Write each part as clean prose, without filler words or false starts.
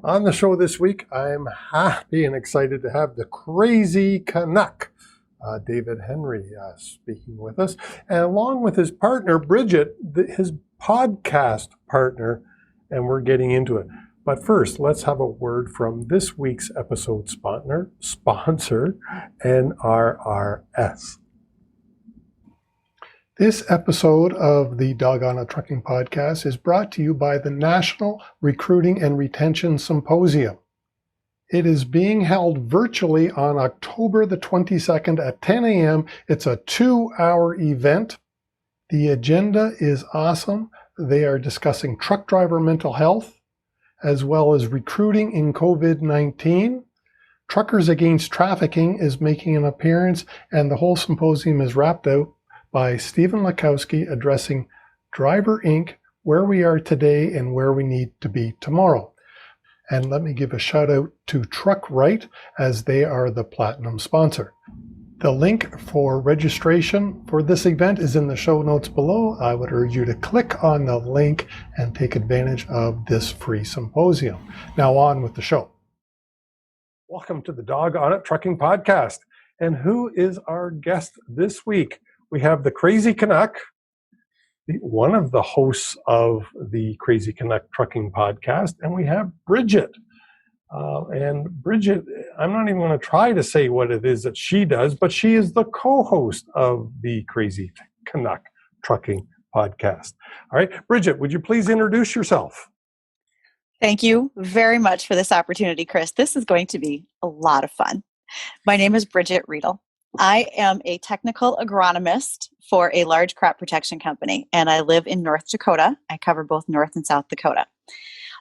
On the show this week, I'm happy and excited to have the crazy Canuck, David Henry, speaking with us, and along with his partner, Bridgette, his podcast partner, and we're getting into it. But first, let's have a word from this week's episode sponsor, NRRS. This episode of the Dawg on a Trucking podcast is brought to you by the National Recruiting and Retention Symposium. It is being held virtually on October the 22nd at 10 a.m. It's a 2-hour event. The agenda is awesome. They are discussing truck driver mental health, as well as recruiting in COVID-19. Truckers Against Trafficking is making an appearance, and the whole symposium is wrapped out by Stephen Lakowski addressing Driver Inc., where we are today and where we need to be tomorrow. And let me give a shout out to Truck Right, as they are the platinum sponsor. The link for registration for this event is in the show notes below. I would urge you to click on the link and take advantage of this free symposium. Now on with the show. Welcome to the Dawg on It Trucking podcast. And who is our guest this week? We have the Crazy Canuck, one of the hosts of the Crazy Canuck Trucking podcast, and we have Bridgette. And Bridgette, I'm not even going to try to say what it is that she does, but she is the co-host of the Crazy Canuck Trucking podcast. All right, Bridgette, would you please introduce yourself? Thank you very much for this opportunity, Chris. This is going to be a lot of fun. My name is Bridget Riedel. I am a technical agronomist for a large crop protection company, and I live in North Dakota. I cover both North and South Dakota.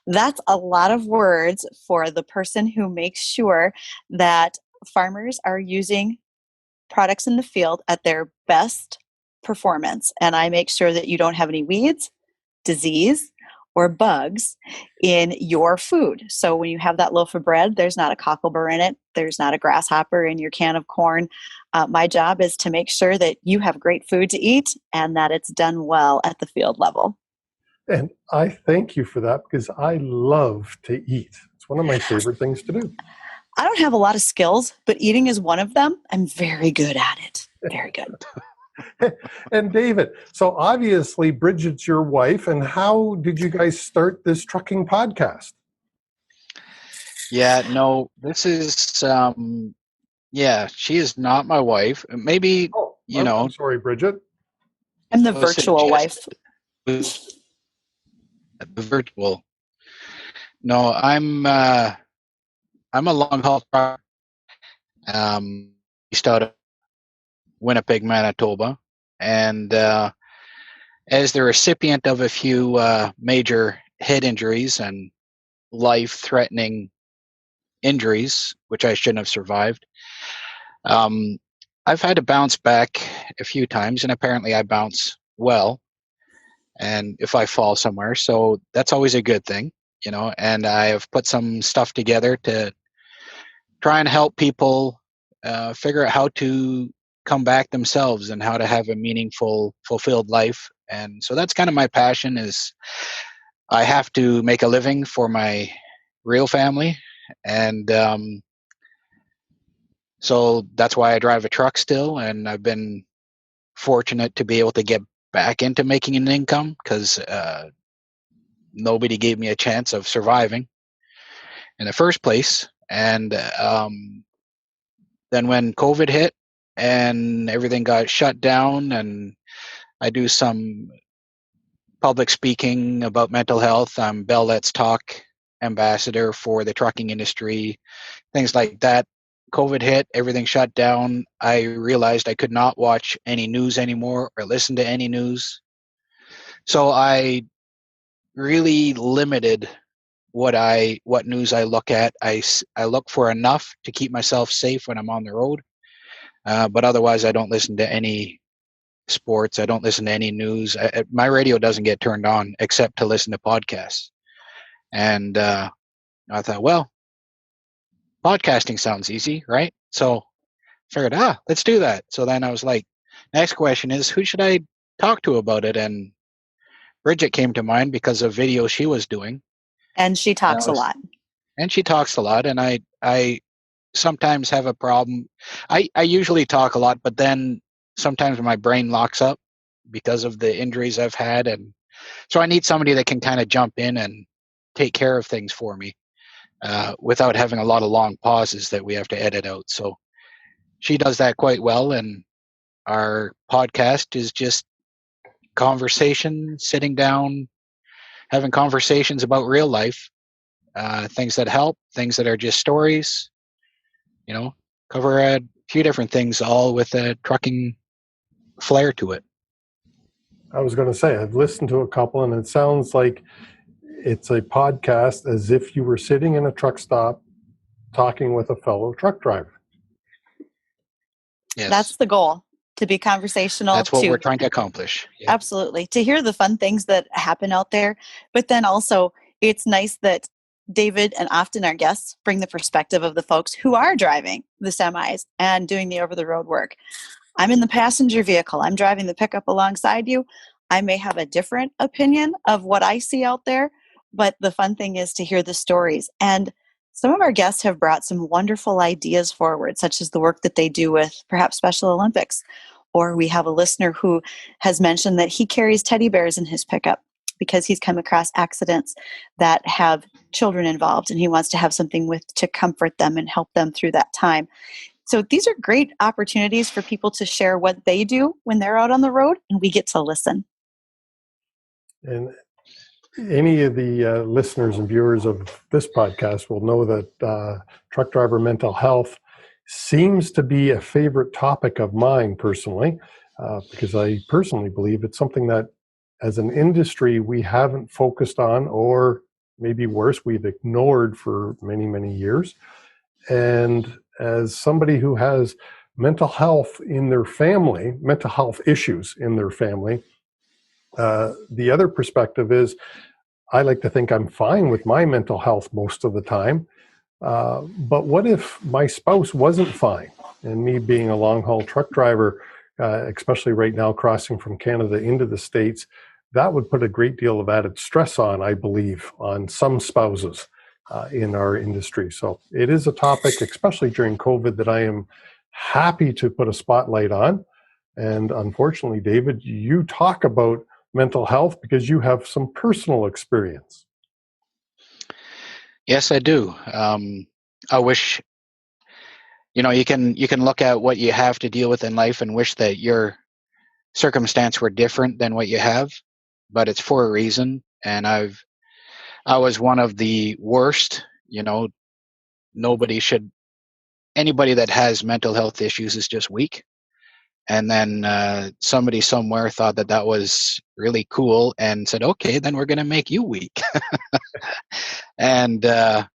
That's a lot of words for the person who makes sure that farmers are using products in the field at their best performance. And I make sure that you don't have any weeds, disease, or bugs in your food. So when you have that loaf of bread, there's not a cocklebur in it. There's not a grasshopper in your can of corn. My job is to make sure that you have great food to eat and that it's done well at the field level. And I thank you for that because I love to eat. It's one of my favorite things to do. I don't have a lot of skills, but eating is one of them. I'm very good at it. Very good. And David, so obviously Bridget's your wife, and how did you guys start this trucking podcast? Yeah, no, this is, she is not my wife. Maybe, I'm sorry, Bridgette. I'm the virtual wife. Virtual. No, I'm a long haul trucker. Based out of Winnipeg, Manitoba, and as the recipient of a few major head injuries and life-threatening injuries, which I shouldn't have survived, I've had to bounce back a few times, and apparently I bounce well. And if I fall somewhere, so that's always a good thing, and I have put some stuff together to try and help people figure out how to come back themselves and how to have a meaningful, fulfilled life. And so that's kind of my passion. Is I have to make a living for my real family, and so that's why I drive a truck still, and I've been fortunate to be able to get back into making an income because nobody gave me a chance of surviving in the first place. And then when COVID hit and everything got shut down, and I do some public speaking about mental health. I'm Bell Let's Talk ambassador for the trucking industry, things like that. COVID hit, everything shut down. I realized I could not watch any news anymore or listen to any news. So I really limited what news I look at. I look for enough to keep myself safe when I'm on the road. But otherwise, I don't listen to any sports. I don't listen to any news. My radio doesn't get turned on except to listen to podcasts. And I thought, well, podcasting sounds easy, right? So I figured, let's do that. So then I was like, next question is, who should I talk to about it? And Bridget came to mind because of videos she was doing. And she talks a lot. and she talks a lot, and I sometimes have a problem. I usually talk a lot, but then sometimes my brain locks up because of the injuries I've had, and so I need somebody that can kind of jump in and take care of things for me without having a lot of long pauses that we have to edit out. So she does that quite well, and our podcast is just conversation, sitting down, having conversations about real life, things that help, things that are just stories, cover a few different things, all with a trucking flair to it. I was going to say, I've listened to a couple, and it sounds like it's a podcast as if you were sitting in a truck stop talking with a fellow truck driver. Yes. That's the goal, to be conversational. That's what we're trying to accomplish. Yeah. Absolutely. To hear the fun things that happen out there. But then also, it's nice that David and often our guests bring the perspective of the folks who are driving the semis and doing the over-the-road work. I'm in the passenger vehicle. I'm driving the pickup alongside you. I may have a different opinion of what I see out there, but the fun thing is to hear the stories. And some of our guests have brought some wonderful ideas forward, such as the work that they do with perhaps Special Olympics. Or we have a listener who has mentioned that he carries teddy bears in his pickup because he's come across accidents that have children involved, and he wants to have something with to comfort them and help them through that time. So these are great opportunities for people to share what they do when they're out on the road, and we get to listen. And any of the listeners and viewers of this podcast will know that truck driver mental health seems to be a favorite topic of mine personally, because I personally believe it's something that as an industry we haven't focused on, or maybe worse, we've ignored for many, many years. And as somebody who has mental health in their family, mental health issues in their family, the other perspective is I like to think I'm fine with my mental health most of the time. But what if my spouse wasn't fine? And me being a long haul truck driver, especially right now crossing from Canada into the States, that would put a great deal of added stress on, I believe, on some spouses in our industry. So it is a topic, especially during COVID, that I am happy to put a spotlight on. And unfortunately, David, you talk about mental health because you have some personal experience. Yes, I do. I wish, you can look at what you have to deal with in life and wish that your circumstance were different than what you have, but it's for a reason. And I was one of the worst. Anybody that has mental health issues is just weak. And then somebody somewhere thought that was really cool and said, okay, then we're going to make you weak. And I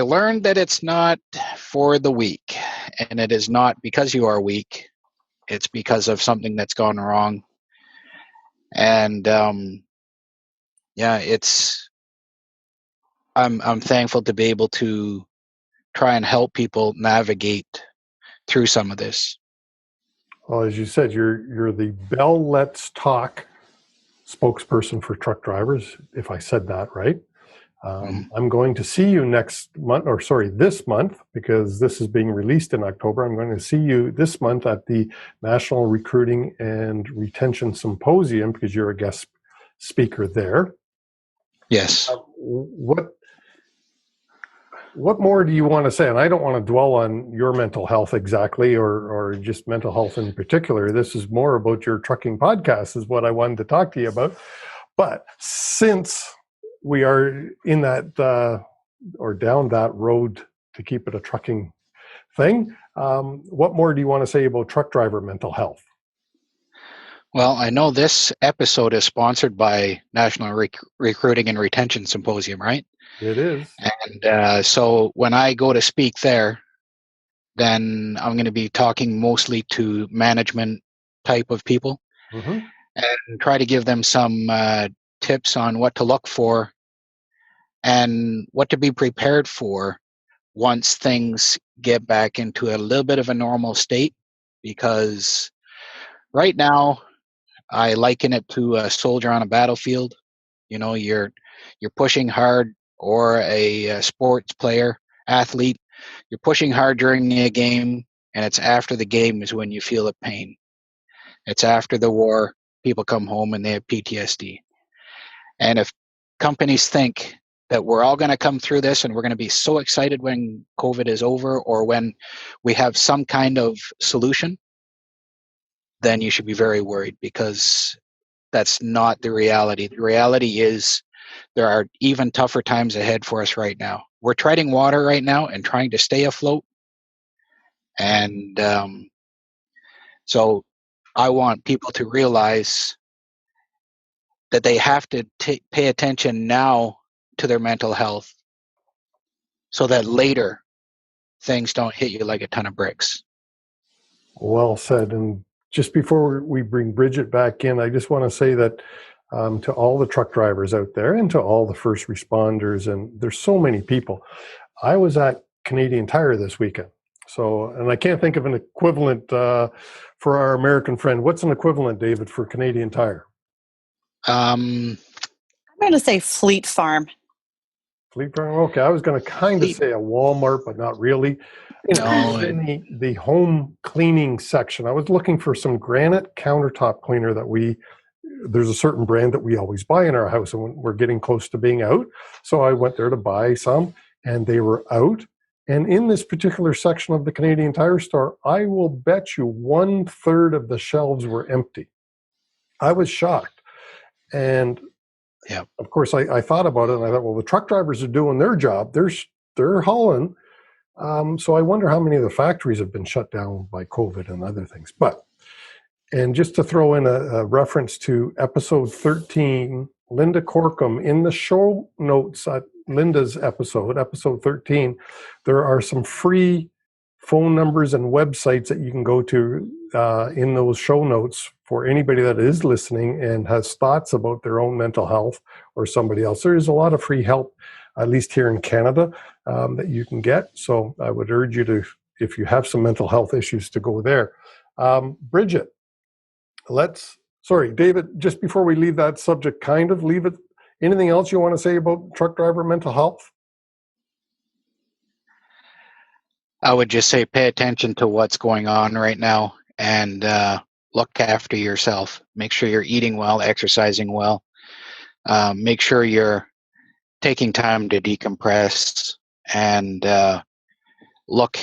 learned that it's not for the weak, and it is not because you are weak. It's because of something that's gone wrong. And I'm thankful to be able to try and help people navigate through some of this. Well, as you said, you're the Bell Let's Talk spokesperson for truck drivers, if I said that right. I'm going to see you this month, because this is being released in October. I'm going to see you this month at the National Recruiting and Retention Symposium, because you're a guest speaker there. Yes. What more do you want to say? And I don't want to dwell on your mental health exactly, or just mental health in particular. This is more about your trucking podcast is what I wanted to talk to you about. But since we are in that or down that road to keep it a trucking thing, what more do you want to say about truck driver mental health? Well, I know this episode is sponsored by National Recruiting and Retention Symposium, right? It is. And so when I go to speak there, then I'm going to be talking mostly to management type of people, and try to give them some tips on what to look for and what to be prepared for once things get back into a little bit of a normal state. Because right now, I liken it to a soldier on a battlefield. You're pushing hard or a sports player, athlete, you're pushing hard during a game, and it's after the game is when you feel the pain. It's after the war, people come home and they have PTSD. And if companies think that we're all going to come through this and we're going to be so excited when COVID is over or when we have some kind of solution, then you should be very worried, because that's not the reality. The reality is there are even tougher times ahead for us right now. We're treading water right now and trying to stay afloat. And so I want people to realize that they have to pay attention now to their mental health so that later things don't hit you like a ton of bricks. Well said. And just before we bring Bridget back in, I just want to say that to all the truck drivers out there and to all the first responders, and there's so many people. I was at Canadian Tire this weekend. So, and I can't think of an equivalent for our American friend. What's an equivalent, David, for Canadian Tire? I'm going to say Fleet Farm. Fleet Farm? Okay, I was going to kind of say a Walmart, but not really. In the home cleaning section, I was looking for some granite countertop cleaner there's a certain brand that we always buy in our house, and we're getting close to being out. So I went there to buy some, and they were out. And in this particular section of the Canadian Tire store, I will bet you 1/3 of the shelves were empty. I was shocked. And yeah, of course, I thought about it, and I thought, well, the truck drivers are doing their job. They're hauling. So I wonder how many of the factories have been shut down by COVID and other things. And just to throw in a reference to episode 13, Linda Corkum, in the show notes at Linda's episode 13, there are some free phone numbers and websites that you can go to in those show notes for anybody that is listening and has thoughts about their own mental health or somebody else. There is a lot of free help, at least here in Canada, that you can get. So I would urge you to, if you have some mental health issues, to go there. Bridget, David, just before we leave that subject, anything else you want to say about truck driver mental health? I would just say pay attention to what's going on right now and look after yourself. Make sure you're eating well, exercising well. Make sure you're taking time to decompress and look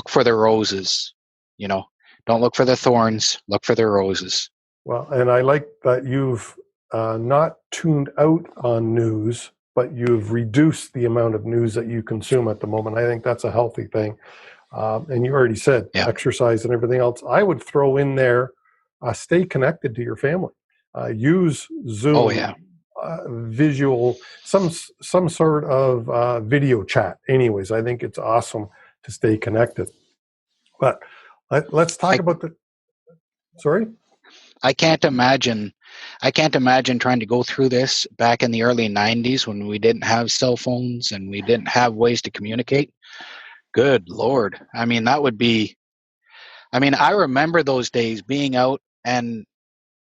for the roses. Don't look for the thorns, look for the roses. Well, and I like that you've not tuned out on news, but you've reduced the amount of news that you consume at the moment. I think that's a healthy thing. And you already said exercise and everything else. I would throw in there, stay connected to your family. Use Zoom, visual, some sort of video chat. Anyways, I think it's awesome to stay connected. But let's talk about sorry? I can't imagine trying to go through this back in the early 90s when we didn't have cell phones and we didn't have ways to communicate. Good Lord. I remember those days being out and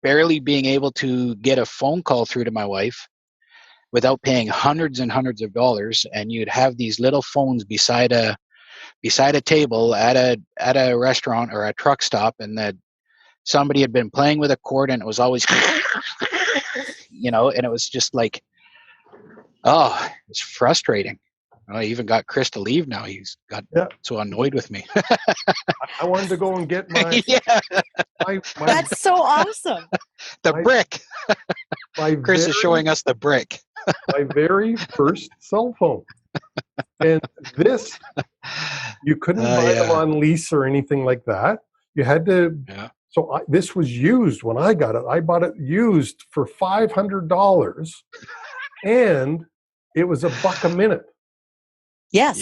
barely being able to get a phone call through to my wife without paying hundreds and hundreds of dollars, and you'd have these little phones beside a table at a restaurant or a truck stop, and that somebody had been playing with a cord, and it was always and it was just like, it's frustrating. I even got Chris to leave now. He's got so annoyed with me. I wanted to go and get my That's so awesome. The brick. Chris is showing us the brick. My very first cell phone. And this, you couldn't buy them on lease or anything like that. You had to. Yeah. So this was used when I got it. I bought it used for $500, and it was $1 a minute. Yes.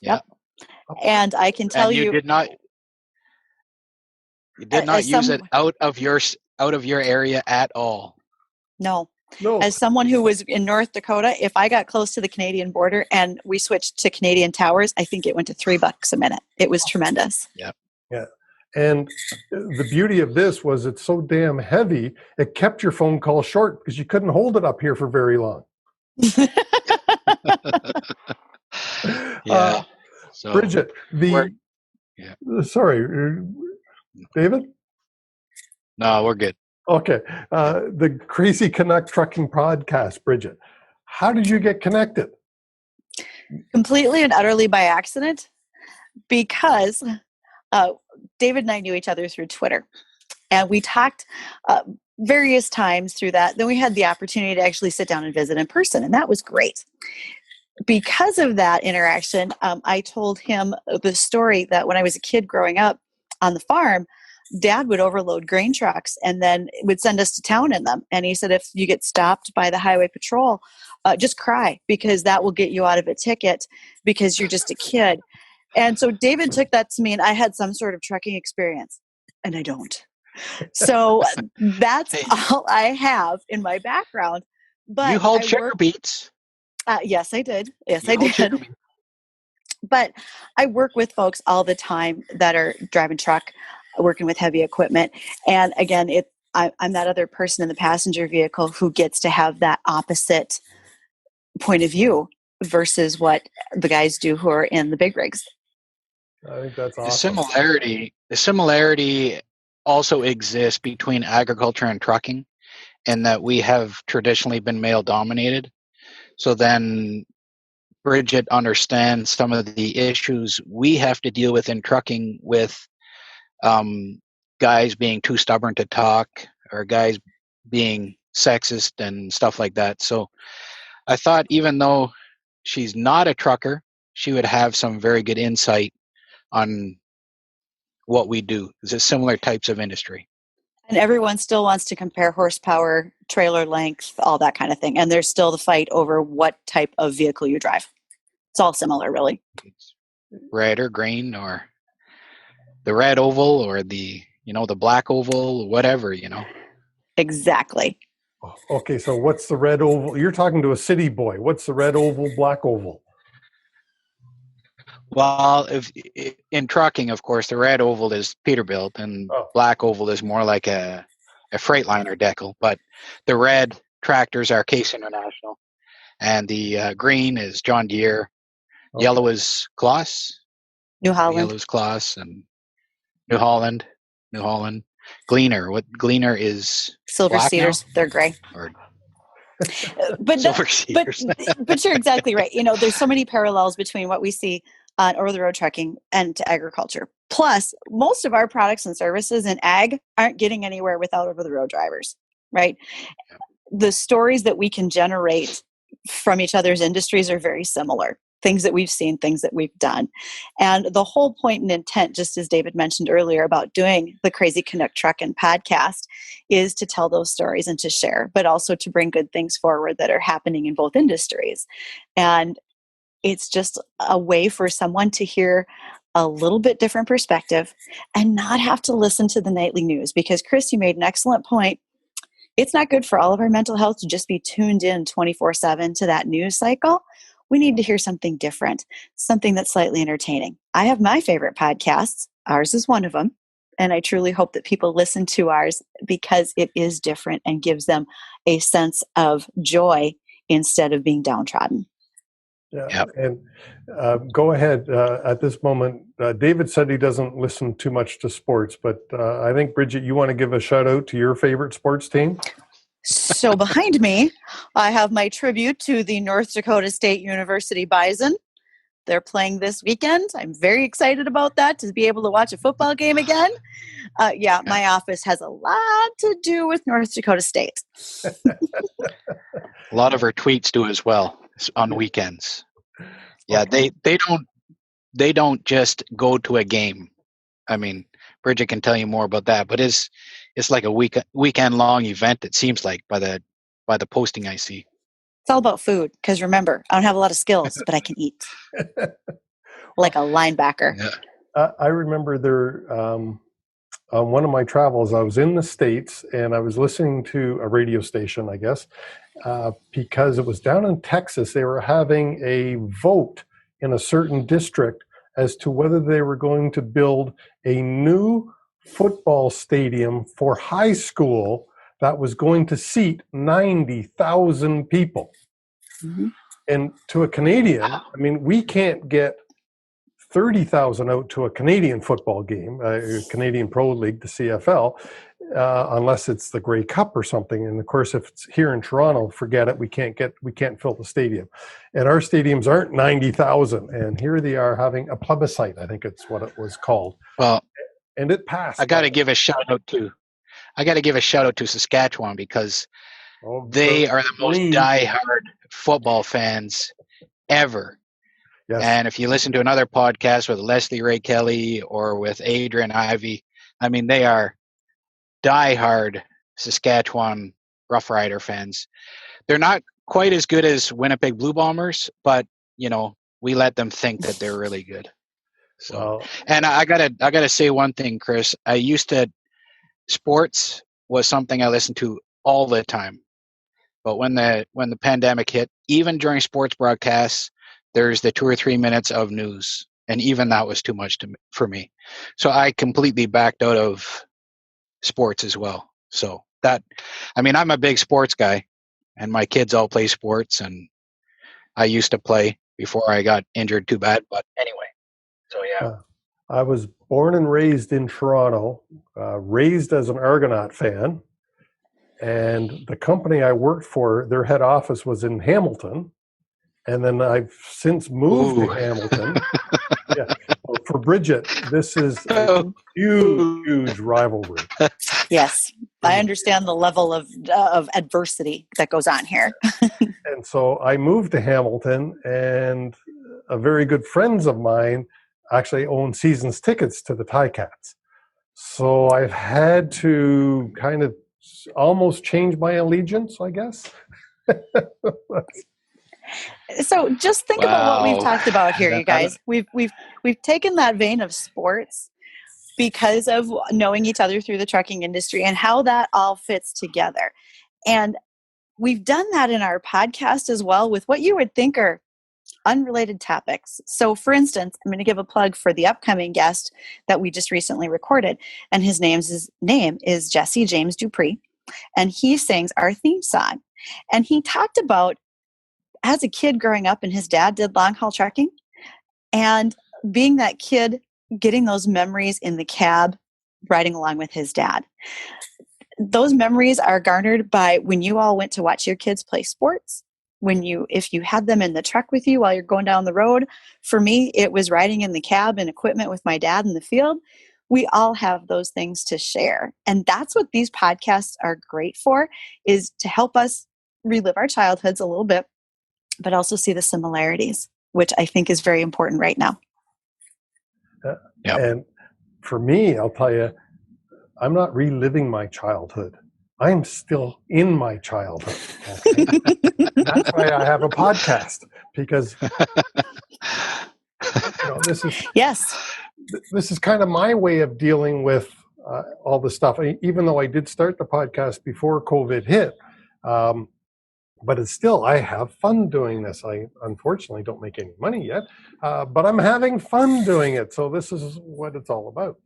Yep. And I can tell you did not use it out of your area at all. No. As someone who was in North Dakota, if I got close to the Canadian border and we switched to Canadian towers, I think it went to $3 a minute. It was tremendous. Yep. Yeah. And the beauty of this was it's so damn heavy, it kept your phone call short because you couldn't hold it up here for very long. Yeah. So Bridget, yeah. sorry, David? No, we're good. Okay. The Crazy Canuck Trucking Podcast, Bridget. How did you get connected? Completely and utterly by accident, because David and I knew each other through Twitter. And we talked various times through that. Then we had the opportunity to actually sit down and visit in person, and that was great. Because of that interaction, I told him the story that when I was a kid growing up on the farm, Dad would overload grain trucks and then would send us to town in them. And he said, if you get stopped by the highway patrol, just cry, because that will get you out of a ticket because you're just a kid. And so David took that to mean I had some sort of trucking experience, and I don't. So that's all I have in my background. But you hauled sugar beets. Yes, I did. Yes, I did. But I work with folks all the time that are driving truck, working with heavy equipment. And again, I'm that other person in the passenger vehicle who gets to have that opposite point of view versus what the guys do who are in the big rigs. I think that's awesome. The similarity also exists between agriculture and trucking, in that we have traditionally been male dominated. So then Bridget understands some of the issues we have to deal with in trucking, with guys being too stubborn to talk, or guys being sexist and stuff like that. So I thought, even though she's not a trucker, she would have some very good insight on what we do. It's similar types of industry. And everyone still wants to compare horsepower, trailer length, all that kind of thing. And there's still the fight over what type of vehicle you drive. It's all similar, really. It's red or green, or the red oval, or the black oval, whatever, Exactly. Okay, so what's the red oval? You're talking to a city boy. What's the red oval, black oval? Well, if in trucking, of course, the red oval is Peterbilt, and black oval is more like a Freightliner decal. But the red tractors are Case International, and the green is John Deere. Okay. Yellow is Claas. New Holland. Yellow is Claas, and New Holland. Gleaner. What Gleaner is? Silver Cedars. Now? They're gray. But you're exactly right. There's so many parallels between what we see on over-the-road trucking and to agriculture. Plus, most of our products and services in ag aren't getting anywhere without over-the-road drivers, right? The stories that we can generate from each other's industries are very similar. Things that we've seen, things that we've done. And the whole point and intent, just as David mentioned earlier about doing the Crazy Canuck Truckin' podcast, is to tell those stories and to share, but also to bring good things forward that are happening in both industries. And it's just a way for someone to hear a little bit different perspective and not have to listen to the nightly news. Because Chris, you made an excellent point. It's not good for all of our mental health to just be tuned in 24/7 to that news cycle. We need to hear something different, something that's slightly entertaining. I have my favorite podcasts. Ours is one of them. And I truly hope that people listen to ours because it is different and gives them a sense of joy instead of being downtrodden. Yeah, yep. And go ahead. At this moment, David said he doesn't listen too much to sports, but I think, Bridget, you want to give a shout out to your favorite sports team? So behind me, I have my tribute to the North Dakota State University Bison. They're playing this weekend. I'm very excited about that, to be able to watch a football game again. My office has a lot to do with North Dakota State. A lot of her tweets do as well on weekends. Yeah, okay. They don't just go to a game. I mean, Bridget can tell you more about that, but it's like a weekend long event. It seems like by the posting I see. It's all about food, because remember, I don't have a lot of skills, but I can eat like a linebacker. Yeah. I remember there on one of my travels, I was in the States and I was listening to a radio station, I guess, because it was down in Texas. They were having a vote in a certain district as to whether they were going to build a new football stadium for high school that was going to seat 90,000 people. Mm-hmm. And to a Canadian, I mean, we can't get 30,000 out to a Canadian football game, Canadian Pro League, the CFL, unless it's the Grey Cup or something. And of course, if it's here in Toronto, forget it. We can't fill the stadium, and our stadiums aren't 90,000. And here they are having a plebiscite. I think it's what it was called. Well, and it passed. I got to give a shout out to Saskatchewan, because they are the most diehard football fans ever. Yes. And if you listen to another podcast with Leslie Ray Kelly or with Adrian Ivey, I mean, they are diehard Saskatchewan Rough Rider fans. They're not quite as good as Winnipeg Blue Bombers, but we let them think that they're really good. So, and I gotta say one thing, Chris. Sports was something I listened to all the time, but when the pandemic hit, even during sports broadcasts, there's the 2 or 3 minutes of news, and even that was too much for me. So I completely backed out of sports as well. So I'm a big sports guy, and my kids all play sports, and I used to play before I got injured too bad. But anyway, so yeah. I was born and raised in Toronto, raised as an Argonaut fan, and the company I worked for, their head office was in Hamilton. And then I've since moved to Hamilton. Yeah. Well, for Bridget, this is a huge rivalry. Yes, I understand the level of adversity that goes on here. And so I moved to Hamilton, and a very good friends of mine actually own season's tickets to the Ticats. So I've had to kind of almost change my allegiance, I guess. So just think about what we've talked about here, you guys. We've taken that vein of sports because of knowing each other through the trucking industry and how that all fits together. And we've done that in our podcast as well with what you would think are unrelated topics. So for instance, I'm going to give a plug for the upcoming guest that we just recently recorded. And his name is Jesse James Dupree. And he sings our theme song. And he talked about, as a kid growing up, and his dad did long haul trucking, and being that kid, getting those memories in the cab, riding along with his dad. Those memories are garnered by when you all went to watch your kids play sports, if you had them in the truck with you while you're going down the road. For me, it was riding in the cab and equipment with my dad in the field. We all have those things to share. And that's what these podcasts are great for, is to help us relive our childhoods a little bit, but also see the similarities, which I think is very important right now. And for me, I'll tell you, I'm not reliving my childhood. I'm still in my childhood. Okay? That's why I have a podcast, because this is kind of my way of dealing with all the stuff. Even though I did start the podcast before COVID hit, but it's still, I have fun doing this. I unfortunately don't make any money yet, but I'm having fun doing it. So this is what it's all about.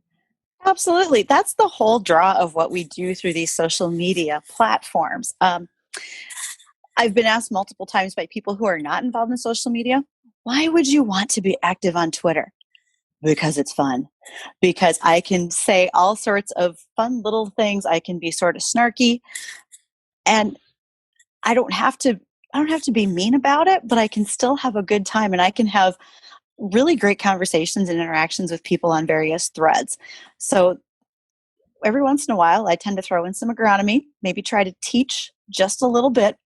Absolutely. That's the whole draw of what we do through these social media platforms. I've been asked multiple times by people who are not involved in social media, why would you want to be active on Twitter? Because it's fun. Because I can say all sorts of fun little things. I can be sort of snarky, and I don't have to be mean about it, but I can still have a good time, and I can have really great conversations and interactions with people on various threads. So every once in a while, I tend to throw in some agronomy, maybe try to teach just a little bit,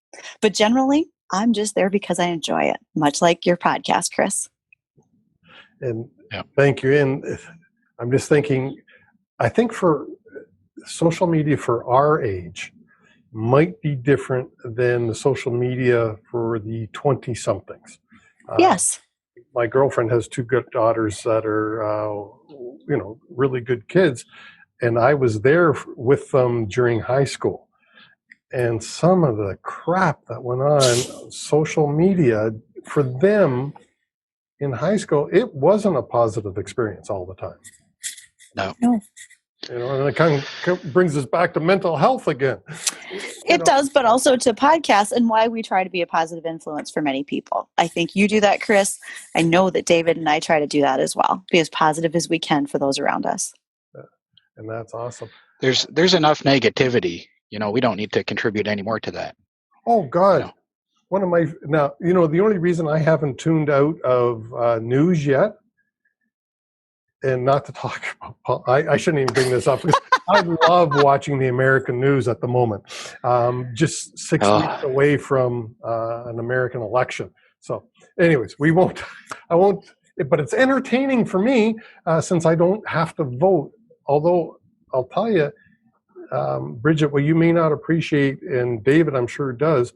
but generally I'm just there because I enjoy it, much like your podcast, Chris. And thank you. And I'm just thinking, I think for social media for our age might be different than the social media for the 20-somethings. Yes. My girlfriend has 2 good daughters that are, really good kids. And I was there with them during high school. And some of the crap that went on social media for them in high school, it wasn't a positive experience all the time. No. And it kind of brings us back to mental health again. It does, but also to podcasts and why we try to be a positive influence for many people. I think you do that, Chris. I know that David and I try to do that as well. Be as positive as we can for those around us. And that's awesome. There's enough negativity. We don't need to contribute any more to that. Oh, God. The only reason I haven't tuned out of news yet, and not to talk about, I shouldn't even bring this up, because I love watching the American news at the moment. Just 6 weeks away from an American election. So anyways, I won't, but it's entertaining for me since I don't have to vote. Although I'll tell you, Bridget, what you may not appreciate, and David I'm sure does,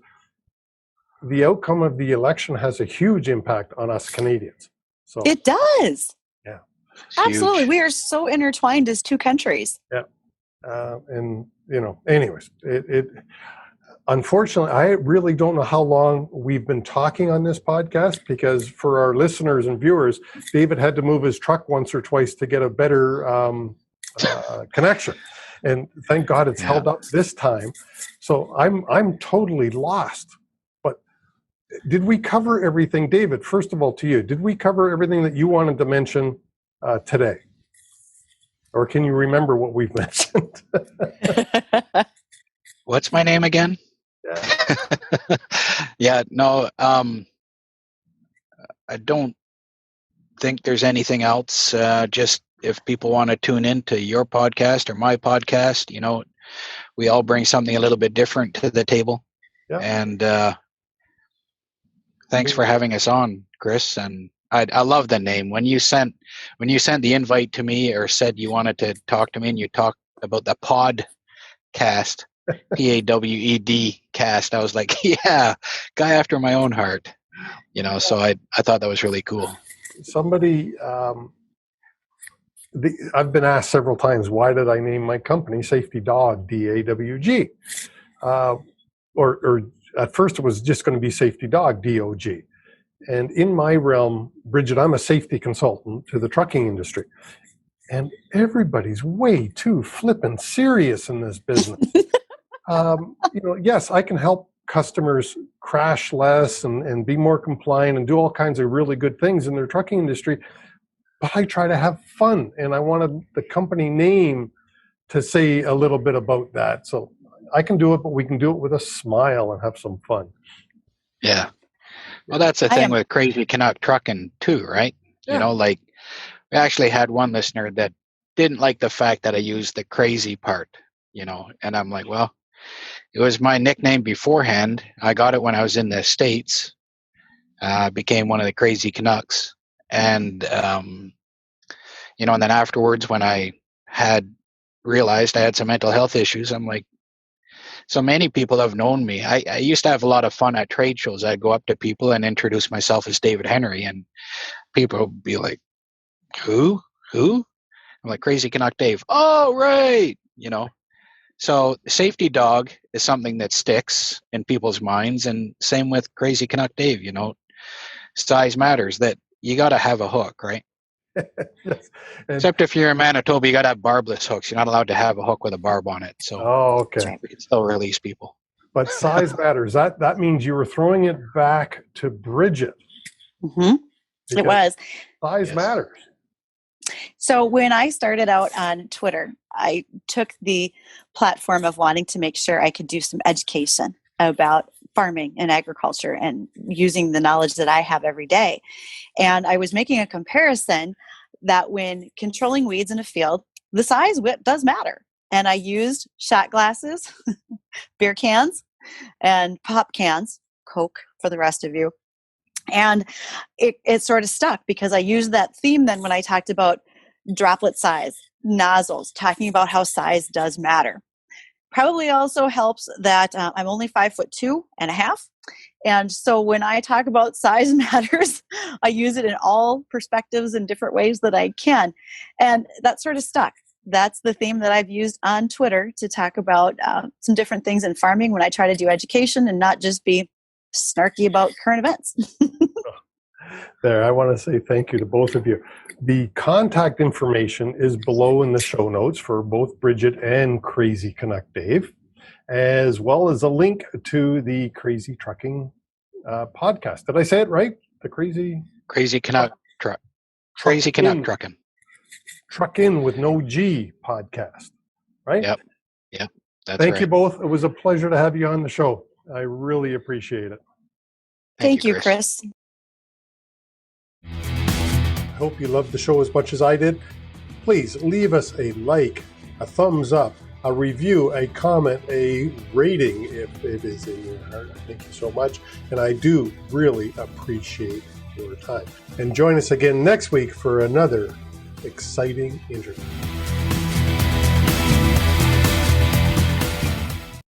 the outcome of the election has a huge impact on us Canadians. So it does. Yeah. Absolutely. We are so intertwined as two countries. Yeah. Anyways, it unfortunately, I really don't know how long we've been talking on this podcast, because for our listeners and viewers, David had to move his truck once or twice to get a better connection. And thank God it's held up this time. So I'm totally lost. But did we cover everything? David, first of all, to you, did we cover everything that you wanted to mention today? Or can you remember what we've mentioned? What's my name again? Yeah. I don't think there's anything else. Just if people want to tune into your podcast or my podcast, we all bring something a little bit different to the table. Yeah. And thanks for having us on, Chris. And I love the name. When you sent the invite to me, or said you wanted to talk to me, and you talked about the podcast, PAWED cast, I was like, yeah, guy after my own heart. So I thought that was really cool. Somebody, I've been asked several times, why did I name my company Safety Dawg, DAWG? Or at first it was just going to be Safety Dawg, DOG. And in my realm, Bridget, I'm a safety consultant to the trucking industry. And everybody's way too flippin' serious in this business. Yes, I can help customers crash less and be more compliant and do all kinds of really good things in their trucking industry. But I try to have fun, and I wanted the company name to say a little bit about that. So I can do it, but we can do it with a smile and have some fun. Yeah. Well, that's the thing with Crazy Canuck Truckin too, right? Yeah. We actually had one listener that didn't like the fact that I used the crazy part, and I'm like, well, it was my nickname beforehand. I got it when I was in the States, became one of the Crazy Canucks. And, and then afterwards, when I had realized I had some mental health issues, I'm like, so many people have known me. I used to have a lot of fun at trade shows. I'd go up to people and introduce myself as David Henry, and people would be like, who? I'm like, Crazy Canuck Dave. Oh, right. So Safety Dawg is something that sticks in people's minds, and same with Crazy Canuck Dave. Size matters. That you got to have a hook, right? Yes. Except if you're in Manitoba, you got to have barbless hooks. You're not allowed to have a hook with a barb on it. So okay. We can still release people. But size matters. That means you were throwing it back to Bridget. Mm-hmm. It was. Size matters. So when I started out on Twitter, I took the platform of wanting to make sure I could do some education about farming and agriculture and using the knowledge that I have every day. And I was making a comparison that when controlling weeds in a field, the size does matter. And I used shot glasses, beer cans, and pop cans, Coke for the rest of you. And it sort of stuck because I used that theme then when I talked about droplet size, nozzles, talking about how size does matter. Probably also helps that I'm only 5'2.5". And so when I talk about size matters, I use it in all perspectives and different ways that I can. And that sort of stuck. That's the theme that I've used on Twitter to talk about some different things in farming when I try to do education and not just be snarky about current events. There, I want to say thank you to both of you. The contact information is below in the show notes for both Bridget and Crazy Canuck Dave, as well as a link to the Crazy Trucking podcast. Did I say it right? The Crazy Canuck Truck. Crazy Canuck Truckin. Truckin with no G podcast, right? Yep. That's Thank right. you both. It was a pleasure to have you on the show. I really appreciate it. Thank you, Chris. I hope you loved the show as much as I did. Please leave us a like, a thumbs up, a review, a comment, a rating if it is in your heart. Thank you so much. And I do really appreciate your time. And join us again next week for another exciting interview.